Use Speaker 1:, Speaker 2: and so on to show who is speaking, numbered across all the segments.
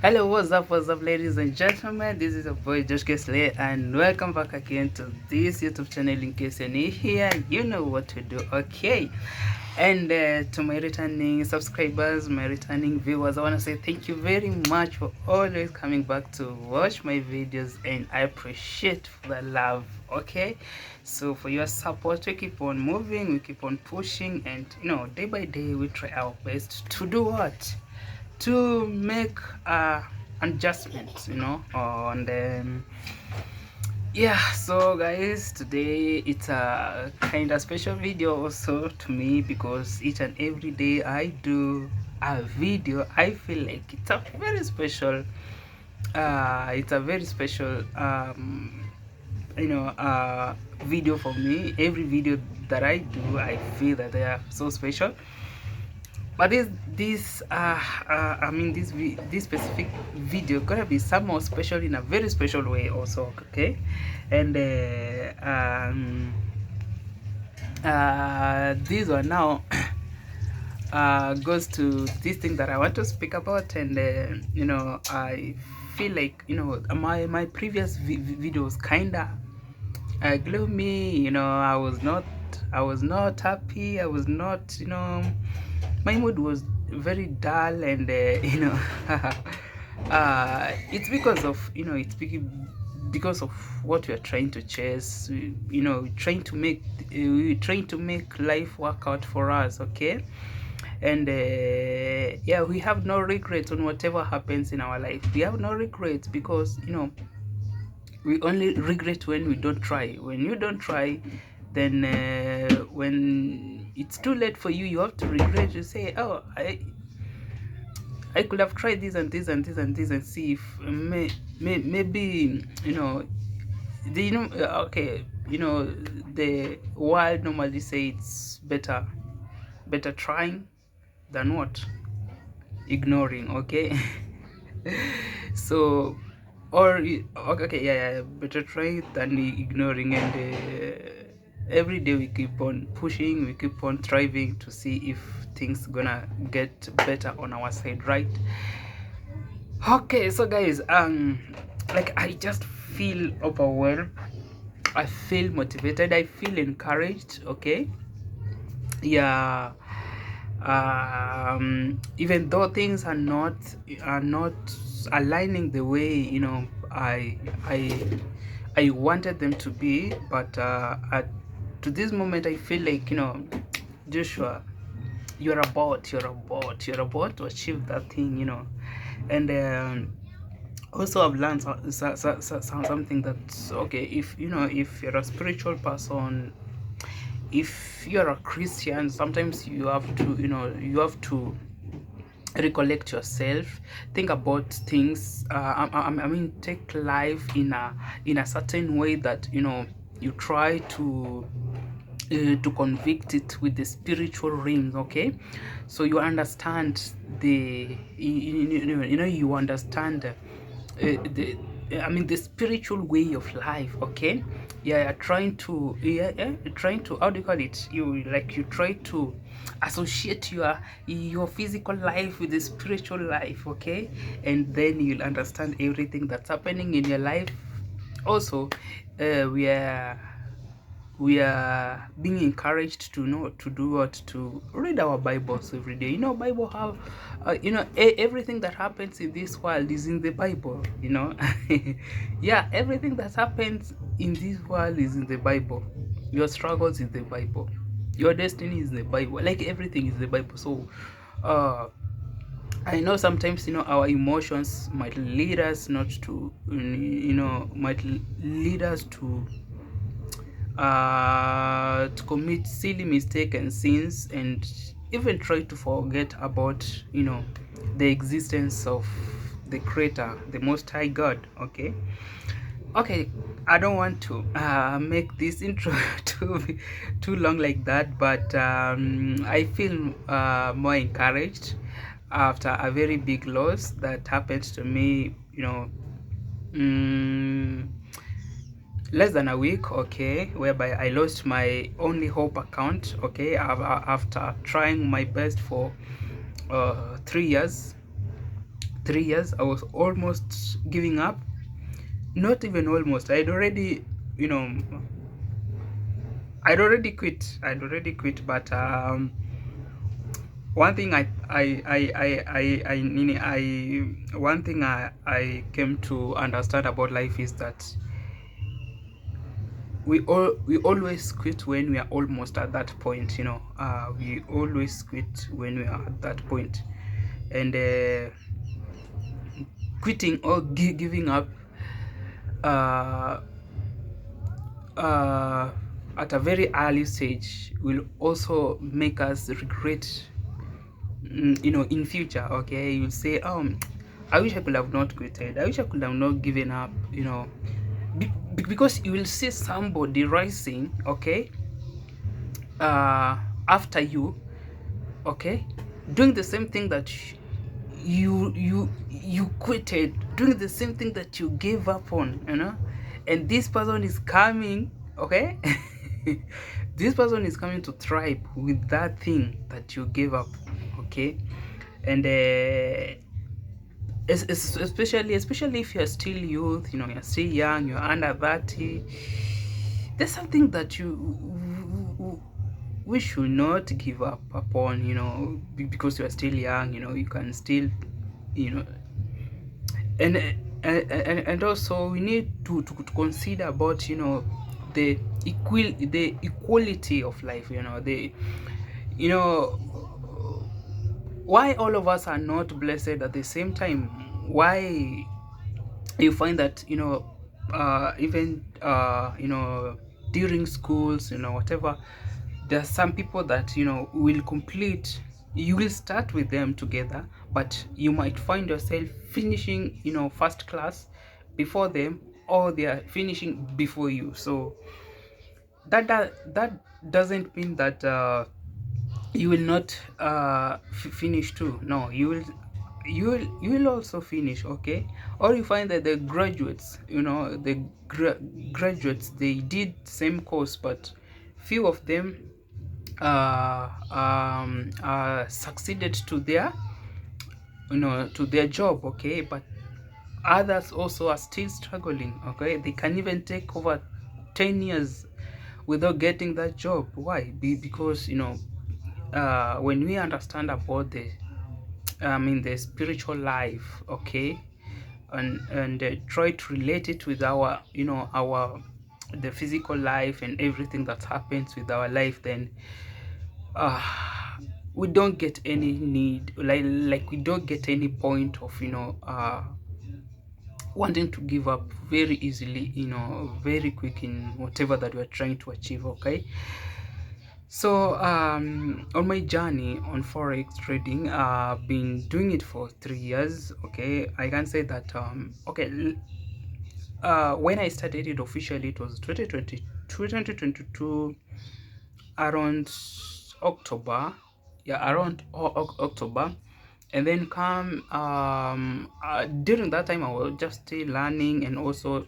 Speaker 1: Hello, what's up, ladies and gentlemen? This is your boy Josh Kesley, and welcome back again to this YouTube channel. In case you're new here, you know what to do, okay? And to my returning subscribers, my returning viewers, I want to say thank you very much for always coming back to watch my videos, and I appreciate the love, okay? So for your support, we keep on moving, we keep on pushing, and day by day, we try our best to do what? To make adjustments, on the yeah. So guys, today it's a kind of special video also to me, because each and every day I do a video, I feel like it's a very special video for me. Every video that I do, I feel that they are so special. But this specific video gonna be somehow special in a very special way also, okay? And this one now goes to this thing that I want to speak about. And I feel like my previous videos kinda gloomy. I was not happy. I was not, my mood was very dull. And it's because of, because of what we are trying to chase. Trying to make life work out for us, okay? And yeah, we have no regrets on whatever happens in our life. We have no regrets because we only regret when we don't try. When you don't try, then when it's too late for you, you have to regret. You say, oh, I could have tried this and this and this and this, and see if maybe okay, the world normally say it's better trying than what? Ignoring, okay? So, okay, yeah, better try than ignoring. And every day we keep on pushing, we keep on striving to see if things gonna get better on our side, right? Okay, so guys, like, I just feel overwhelmed, I feel motivated, I feel encouraged, okay? Yeah. Even though things are not aligning the way I wanted them to be, but to this moment I feel like, Joshua, you're about to achieve that thing, and also I've learned something that's okay. If you're a spiritual person, if you're a Christian, sometimes you have to recollect yourself, think about things. I mean, take life in a certain way that you try to convict it with the spiritual realms, okay? So you understand you understand the the spiritual way of life, okay? Yeah, you're trying to, trying to, how do you call it, you try to associate your physical life with the spiritual life, okay? And then you'll understand everything that's happening in your life. Also, we are being encouraged to know to do what, to read our Bibles every day. Bible have everything that happens in this world is in the Bible. Yeah, everything that happens in this world is in the Bible. Your struggles is the Bible, your destiny is the Bible, like everything is the Bible. So I know sometimes our emotions might lead us not to, might lead us to commit silly mistakes and sins, and even try to forget about the existence of the Creator, the Most High God, okay. I don't want to make this intro too long like that, but I feel more encouraged after a very big loss that happened to me, mm, less than a week, okay, whereby I lost my only hope account, okay, after trying my best for 3 years. 3 years. I was almost giving up. Not even almost. You know, I'd already quit. But one thing one thing I came to understand about life is that we always quit when we are almost at that point. We always quit when we are at that point. And quitting or giving up uh, uh, at a very early stage will also make us regret, in future. Okay, you'll say, I wish I could have not quitted, I wish I could have not given up, because you will see somebody rising, okay, after you, okay, doing the same thing that you quitted, doing the same thing that you gave up on, and this person is coming, okay. This person is coming to thrive with that thing that you gave up, okay. And especially if you're still youth, you're still young, you're under 30, there's something that we should not give up upon, because you are still young, you can still, you know and and also we need to consider about, the equality of life, you know why all of us are not blessed at the same time. Why you find that, even during schools, whatever, there are some people that, will complete, you will start with them together, but you might find yourself finishing, first class before them, or they are finishing before you. So that doesn't mean that you will not finish too. No, you will also finish, okay. Or you find that the graduates, graduates, they did same course, but few of them succeeded to their job, okay, but others also are still struggling, okay. They can even take over 10 years without getting that job. Why? Because, when we understand about the spiritual life, okay, and try to relate it with our, our the physical life and everything that happens with our life, then uh we don't get any need, like we don't get any point of, wanting to give up very easily, very quick in whatever that we're trying to achieve, okay. So on my journey on forex trading, I've been doing it for 3 years, okay. I can say that okay, when I started it officially, it was 2022, around October. Yeah, around October. And then come during that time I was just still learning, and also,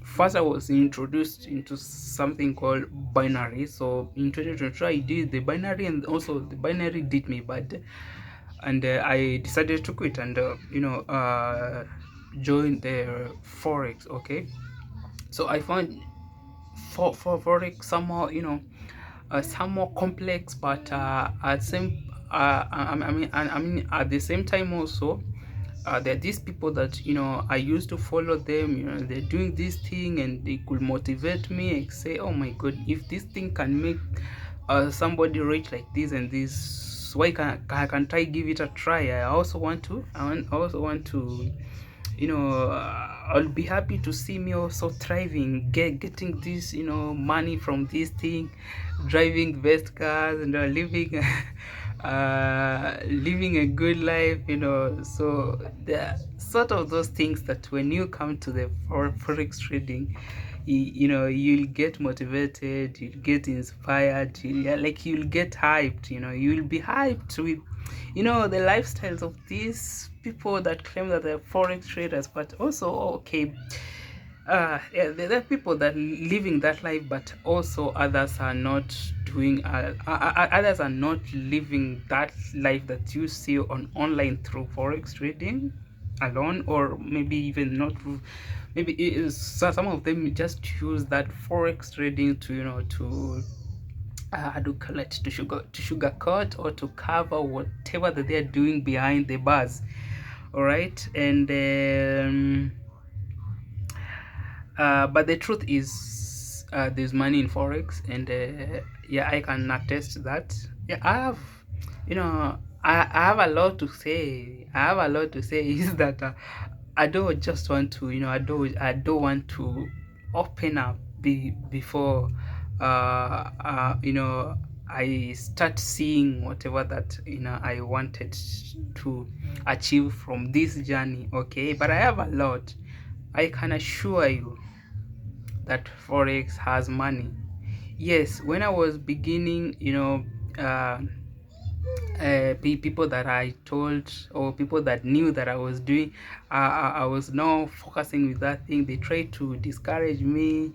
Speaker 1: first I was introduced into something called binary. So in 2022 I did the binary, and also the binary did me bad, and I decided to quit, and join the forex, okay. So I found for forex somehow, some more complex, but at same I mean at the same time also, there are these people that, I used to follow them, they're doing this thing, and they could motivate me and say, oh my god, if this thing can make somebody rich like this and this, why can't I give it a try? I also want to, I'll be happy to see me also thriving, getting this, money from this thing, driving best cars, and living living a good life, so there are sort of those things that when you come to the forex trading, you'll get motivated, you'll get inspired, you'll get hyped, you'll be hyped with, the lifestyles of these people that claim that they're forex traders. But also, okay, yeah, there are people that living that life, but also others are not doing others are not living that life that you see on online through forex trading. alone, or maybe even not. Maybe it is, so some of them just use that forex trading to, to how do you call it, to sugarcoat or to cover whatever that they're doing behind the bars. All right, and but the truth is, there's money in forex, and yeah, I can attest that. Yeah, I have, I have a lot to say. I have a lot to say is that I don't just want to, I don't want to open up before I start seeing whatever that I wanted to achieve from this journey. Okay, but I have a lot. I can assure you that forex has money. Yes, when I was beginning, uh, people that I told, or people that knew that I was doing, I was now focusing with that thing. They tried to discourage me.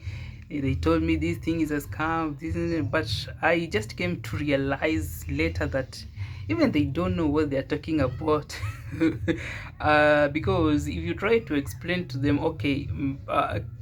Speaker 1: They told me this thing is a scam, this is it. But I just came to realize later that even they don't know what they're talking about. Because if you try to explain to them, okay,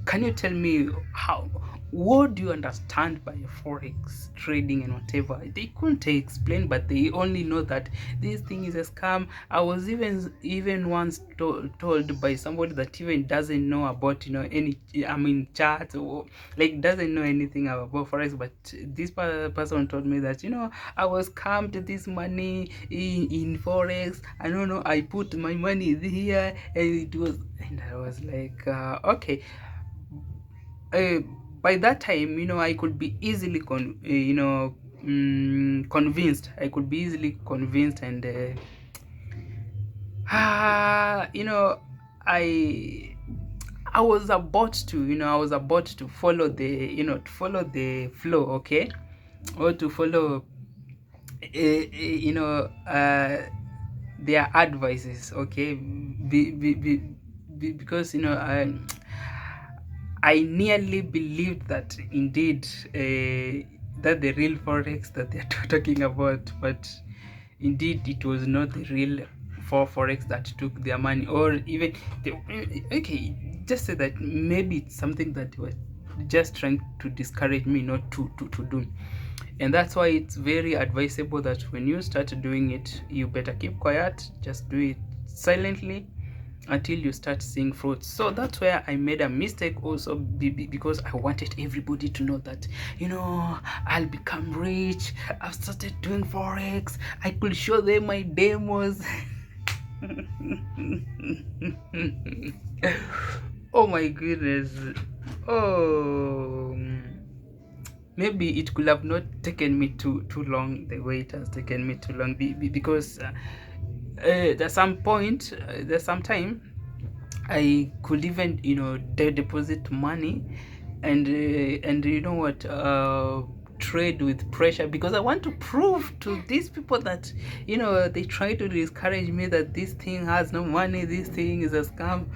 Speaker 1: can you tell me how, what do you understand by forex trading and whatever, they couldn't explain, but they only know that this thing is a scam. I was even once told by somebody that even doesn't know about, any, I mean, charts, or like doesn't know anything about forex, but this person told me that, I was scammed this money in forex. I don't know, I put my money here, and it was, and I was like, okay. uh, by that time, I could be easily convinced. I could be easily convinced, and you know I I was about to, follow the, to follow the flow, okay, or to follow their advices, okay, because I nearly believed that indeed, that the real forex that they're talking about, but indeed it was not the real for forex that took their money, or even okay, just say that maybe it's something that they were just trying to discourage me not to do. And that's why it's very advisable that when you start doing it, you better keep quiet, just do it silently until you start seeing fruits. So that's where I made a mistake also, because I wanted everybody to know that, I'll become rich. I've started doing forex. I could show them my demos. Oh my goodness. Oh, maybe it could have not taken me too long the way it has taken me too long, because there's some point, there's some time I could even, deposit money, and you know what, trade with pressure, because I want to prove to these people that, they try to discourage me that this thing has no money, this thing is a scam.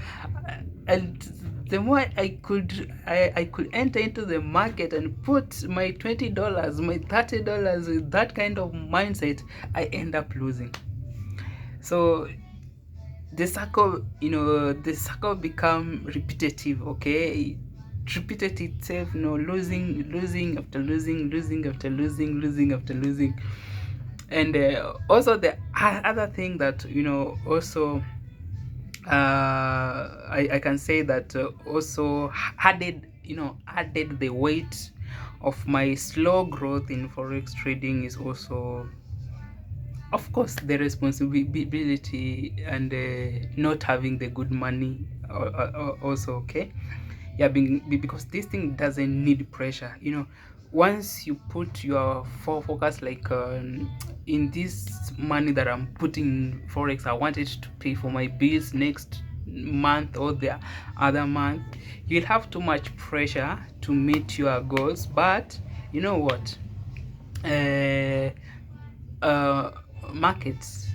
Speaker 1: And the more I could enter into the market and put my $20, my $30 with that kind of mindset, I end up losing. So the circle become repetitive, okay, it repeated itself, losing after losing, losing after losing, losing after losing. And also the other thing that, also, I can say that also added the weight of my slow growth in forex trading is also, of course, the responsibility, and not having the good money, also, okay. Yeah, because this thing doesn't need pressure, once you put your focus, like, in this money that I'm putting in forex, I want it to pay for my bills next month or the other month. You'll have too much pressure to meet your goals, but you know what, uh, uh, markets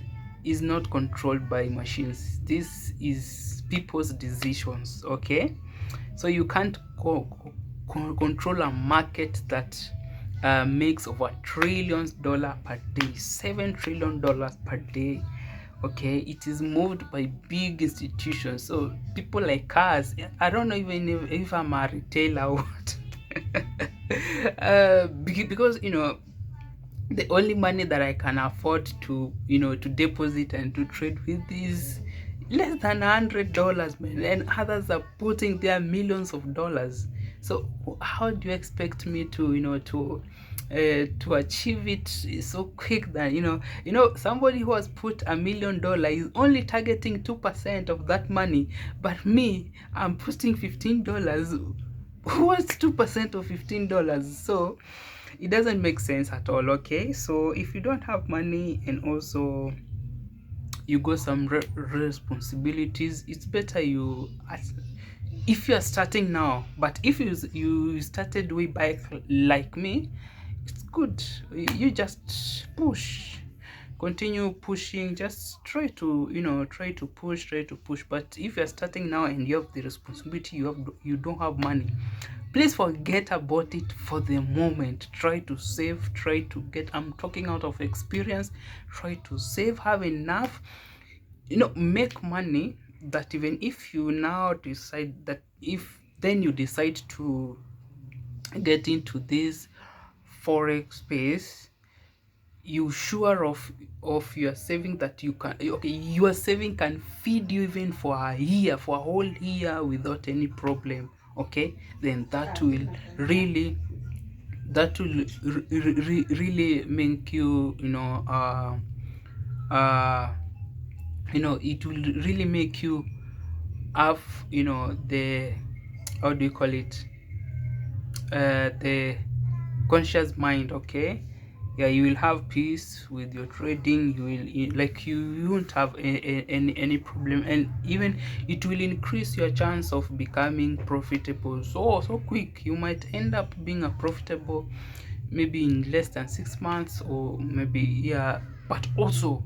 Speaker 1: is not controlled by machines. This is people's decisions, okay. So you can't control a market that makes over trillions dollar per day, $7 trillion per day. Okay, it is moved by big institutions. So people like us, I don't know even if I'm a retailer or what. Because the only money that I can afford to to deposit and to trade with is less than $100, man, and others are putting their millions of dollars. So how do you expect me to to achieve it so quick that somebody who has put $1 million is only targeting 2% of that money, but me, I'm putting $15. What's 2% of $15? So it doesn't make sense at all. Okay, so if you don't have money and also you got some responsibilities, it's better if you are starting now. But if you started way back like me, it's good. You just continue pushing, just try to push. But if you're starting now and you have the responsibility, you don't have money, please forget about it for the moment. Try to save, try to get, I'm talking out of experience, try to save, have enough, make money, that even if you now decide that, if then you decide to get into this forex space, you sure of your saving, that you can, okay, your saving can feed you even for a year, for a whole year without any problem. Okay, then that will really make you uh it will really make you have the, how do you call it, the conscious mind. Okay, yeah, you will have peace with your trading. You won't have any problem, and even it will increase your chance of becoming profitable so quick. You might end up being a profitable maybe in less than 6 months, or maybe, yeah. But also,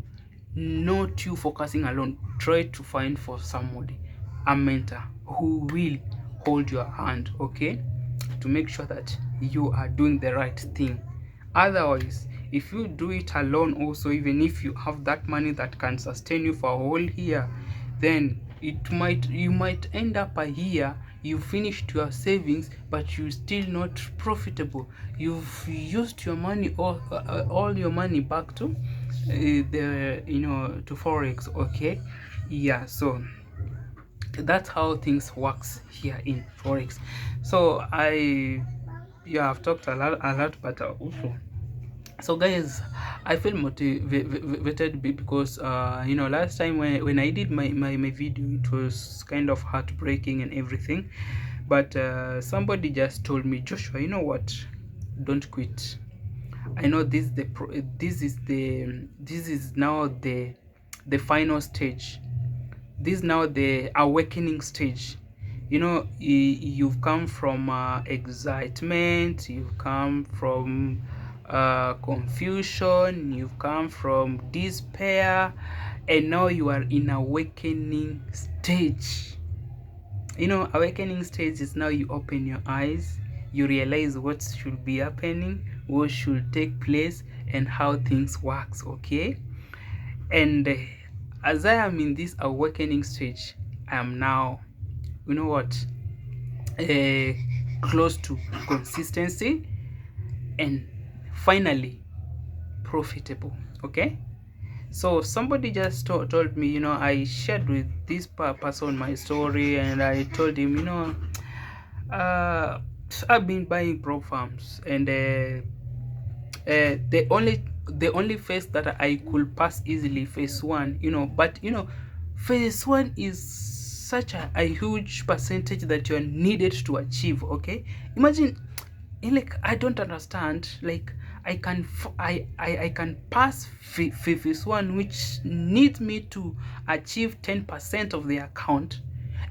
Speaker 1: not you focusing alone, try to find for somebody, a mentor who will hold your hand, okay, to make sure that you are doing the right thing. Otherwise, if you do it alone also, even if you have that money that can sustain you for a whole year, then you might end up a year, you finished your savings, but you still not profitable. You've used your money, all your money back to the to forex. Okay, yeah. So that's how things works here in forex. So yeah, I've talked a lot, but also, so guys, I feel motivated because last time when I did my video, it was kind of heartbreaking and everything. But somebody just told me, Joshua, you know what, don't quit. I know this is now the final stage. This is now the awakening stage. You've come from excitement, you've come from confusion, you've come from despair, and now you are in awakening stage. Awakening stage is now you open your eyes, you realize what should be happening, what should take place, and how things works. Okay, and as I am in this awakening stage, I am now, you know what, uh, close to consistency, and finally profitable. Okay, so somebody just told me, I shared with this person my story, and I told him, uh, I've been buying prop farms, and the only phase that I could pass easily, phase one, but phase one is such a huge percentage that you are needed to achieve. Okay, imagine, like, I don't understand, like, I can pass phase one, which needs me to achieve 10% of the account.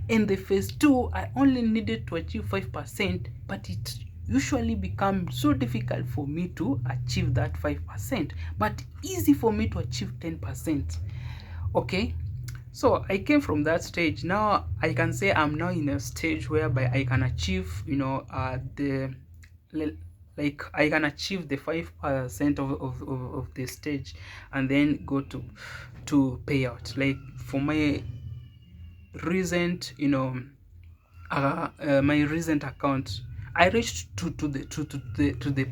Speaker 1: In the phase 2, I only needed to achieve 5%, but it usually becomes so difficult for me to achieve that 5%, but easy for me to achieve 10%. Okay, so I came from that stage. Now I can say I'm now in a stage whereby I can achieve, the like I can achieve the 5% of the stage and then go to payout. Like for my recent, my recent account, I reached to the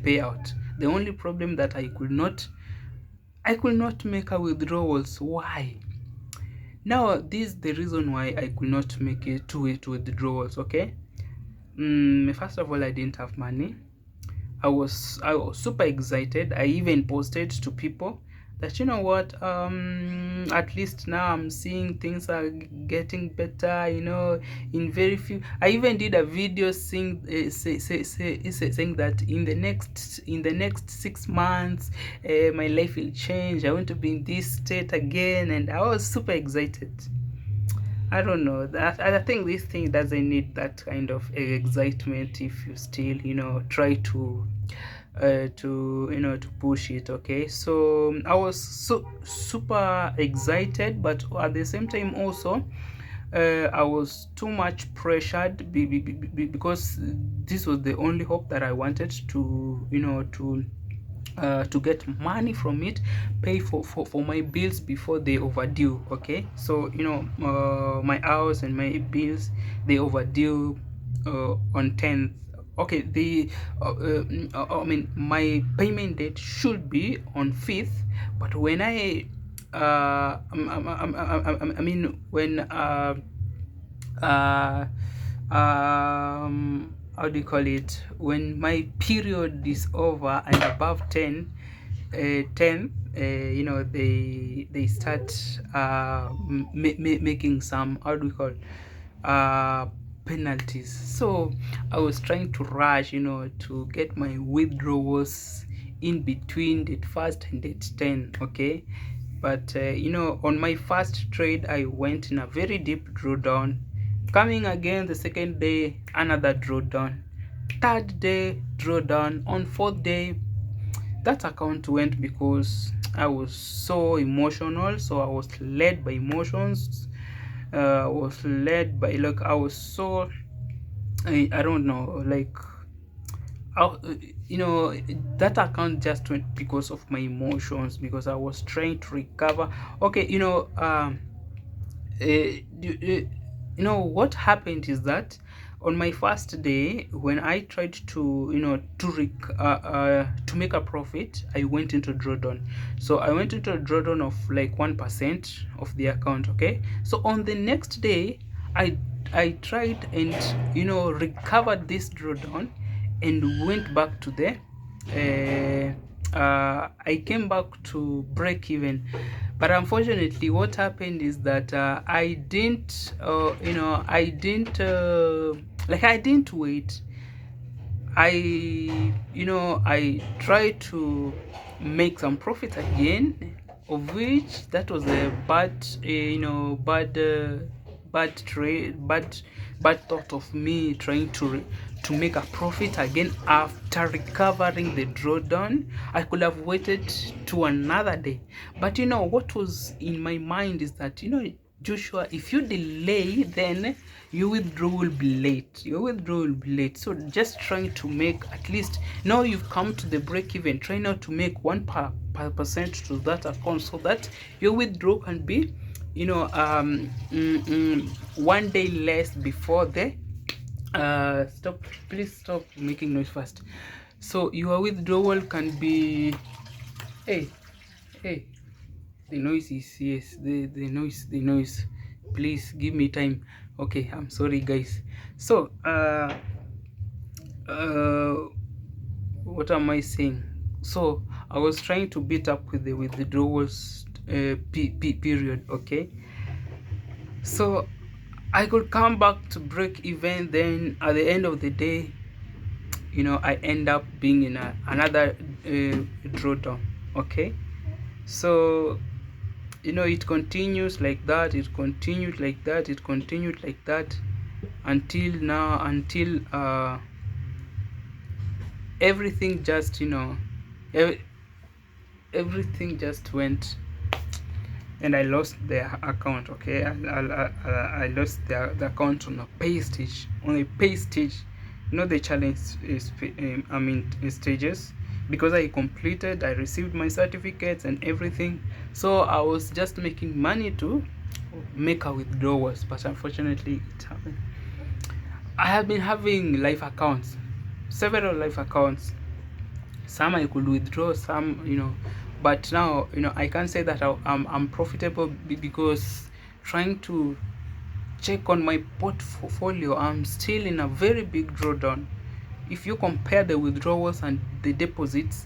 Speaker 1: payout. The only problem that I could not make a withdrawals. Why? Now this is the reason why I could not make it to withdrawals. Okay. First of all, I didn't have money. I was super excited. I even posted to people that, you know what, at least now I'm seeing things are getting better, in very few. I even did a video saying saying that in the next 6 months, my life will change. I want to be in this state again, and I was super excited. I don't know. That I think this thing doesn't need that kind of excitement if you still, try to push it. Okay, so I was super excited, but at the same time also, I was too much pressured because this was the only hope that I wanted to get money from it, pay for my bills before they overdue. Okay, so my house and my bills, they overdue on 10th. Okay, I mean, my payment date should be on 5th, but when I mean, when uh how do you call it, when my period is over and above 10, they start making some, how do we call, penalties. So I was trying to rush, to get my withdrawals in between date first and date 10. Okay, but on my first trade I went in a very deep drawdown. Coming again the second day, another drawdown. Third day, drawdown. On fourth day, that account went because I was so emotional. So I was led by emotions. I was led by, like, I was so, I don't know, like, I, that account just went because of my emotions, because I was trying to recover. Okay, what happened is that on my first day, when I tried to make a profit, I went into drawdown. So I went into a drawdown of like 1% of the account. Okay, so on the next day, I tried and recovered this drawdown and went back to the I came back to break even. But unfortunately, what happened is that I didn't I didn't wait. I tried to make some profit again, of which that was a bad trade, bad thought of me trying to make a profit again after recovering the drawdown. I could have waited to another day, but what was in my mind is that, Joshua, if you delay, then your withdrawal will be late. So just trying to make, at least now you've come to the break even, try now to make 1% to that account, so that your withdrawal can be, 1 day less before the stop. Please stop making noise fast. So your withdrawal can be, hey, the noise is, yes, the noise, please give me time. Okay, I'm sorry guys. So what am I saying? So I was trying to beat up with the withdrawals period. Okay, so I could come back to break even. Then at the end of the day, I end up being in another drawdown. Okay, so it continues like that, it continued like that, until now, until everything just everything just went, and I lost the account. Okay, I lost the account on a pay stage, the challenge is stages, because I completed, I received my certificates and everything. So I was just making money to make a withdrawals, but unfortunately it happened. I have been having life accounts, several life accounts. Some I could withdraw, some, but now, I can't say that I'm profitable, because trying to check on my portfolio, I'm still in a very big drawdown. If you compare the withdrawals and the deposits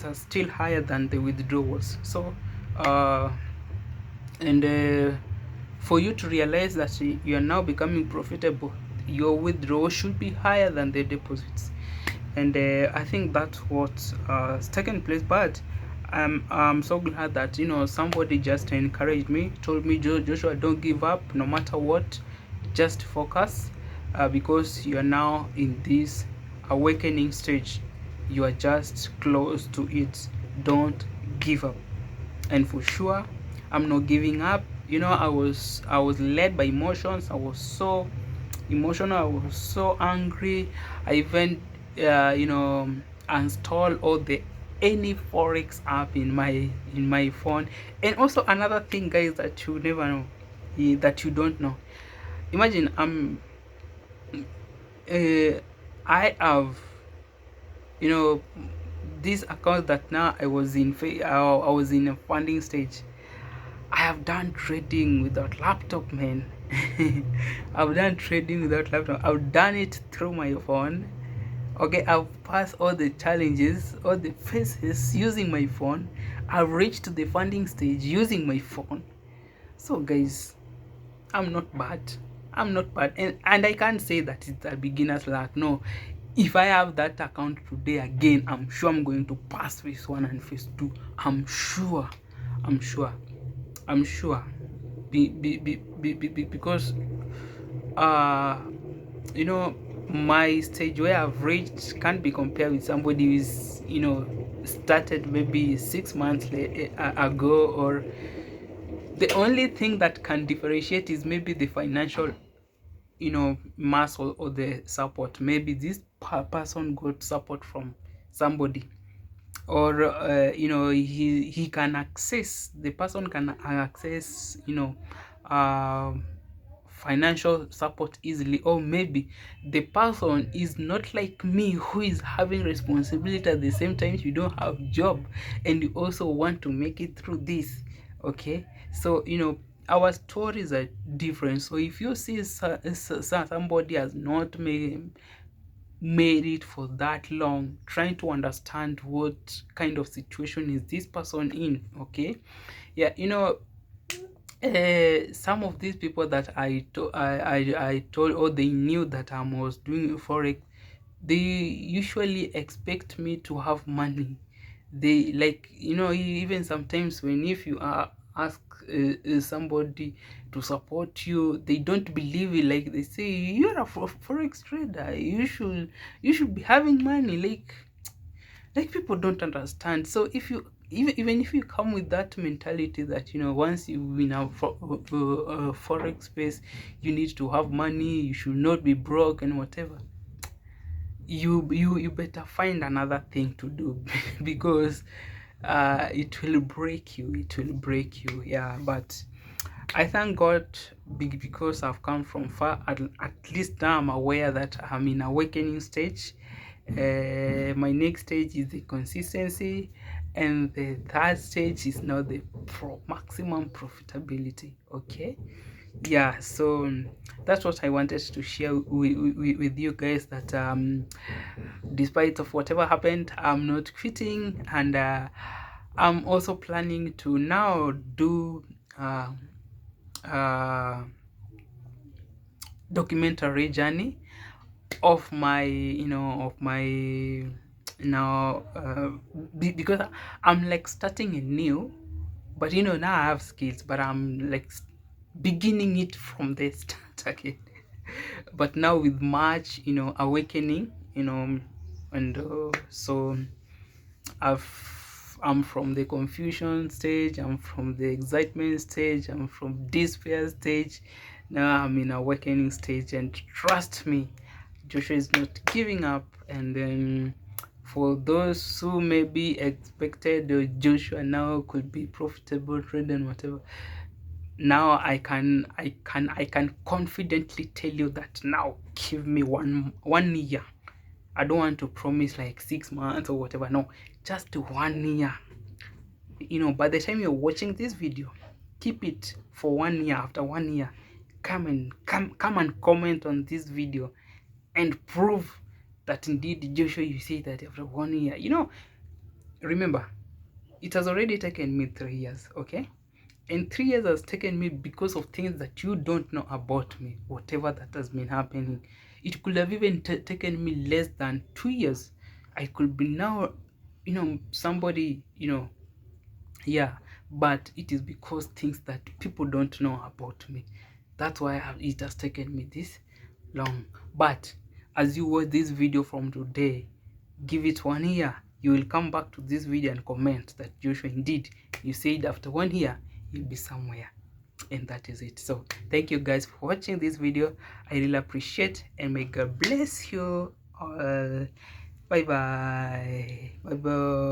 Speaker 1: are still higher than the withdrawals. So uh, and for you to realize that you are now becoming profitable, your withdrawal should be higher than the deposits. And I think that's what's taken place. But I'm so glad that somebody just encouraged me, told me, Joshua, don't give up no matter what, just focus, because you are now in this awakening stage, you are just close to it. Don't give up. And for sure, I'm not giving up. I was led by emotions. I was so emotional, I was so angry. I even installed all the any forex app in my phone. And also another thing, guys, that you never know, that you don't know. Imagine I have, you know this account that now I was in a funding stage. I have done trading without laptop, man. I've done trading without laptop. I've done it through my phone. Okay, I've passed all the challenges, all the phases using my phone. I've reached the funding stage using my phone. So, guys, I'm not bad. I'm not bad. And I can't say that it's a beginner's luck. No. If I have that account today again, I'm sure I'm going to pass phase 1 and phase 2. I'm sure. I'm sure. I'm sure. Because uh you know my stage where I've reached can't be compared with somebody who's started maybe 6 months ago. Or the only thing that can differentiate is maybe the financial muscle or the support. Maybe this person got support from somebody, or he can access, the person can access financial support easily. Or maybe the person is not like me, who is having responsibility at the same time. You don't have job and you also want to make it through this. Okay, so our stories are different. So if you see somebody has not made it for that long, trying to understand what kind of situation is this person in. Okay, yeah, some of these people that I told, or they knew that I was doing forex, they usually expect me to have money. They, like, even sometimes when, if you ask somebody to support you, they don't believe it. Like, they say, you're a forex trader, you should be having money. Like people don't understand. So if you, even if you come with that mentality that once you win a forex space, you need to have money, you should not be broke and whatever, you better find another thing to do. Because it will break you, yeah. But I thank God, because I've come from far. At least now I'm aware that I'm in awakening stage. My next stage is the consistency, and the third stage is now the maximum profitability. Okay, yeah. So that's what I wanted to share with you guys, that despite of whatever happened, I'm not quitting. And I'm also planning to now do uh, documentary journey of my because I'm like starting anew. But now I have skills, but I'm like beginning it from the start again. But now with much awakening, and so I'm from the confusion stage, I'm from the excitement stage, I'm from despair stage. Now I'm in awakening stage, and trust me, Joshua is not giving up. And then for those who maybe expected Joshua now could be profitable trade and whatever, now I can confidently tell you that now give me one year. I don't want to promise like 6 months or whatever. No, just 1 year. By the time you're watching this video, keep it for 1 year. After 1 year, come and comment on this video and prove that indeed Joshua, you say that after 1 year. Remember, it has already taken me 3 years, okay? And 3 years has taken me because of things that you don't know about me, whatever that has been happening. It could have even taken me less than 2 years. I could be now, somebody, yeah, but it is because things that people don't know about me. That's why it has taken me this long. But as you watch this video from today, give it 1 year, you will come back to this video and comment that Joshua, indeed, you said after 1 year you'll be somewhere. And that is it. So thank you guys for watching this video. I really appreciate, and may God bless you all. Bye bye. Bye bye.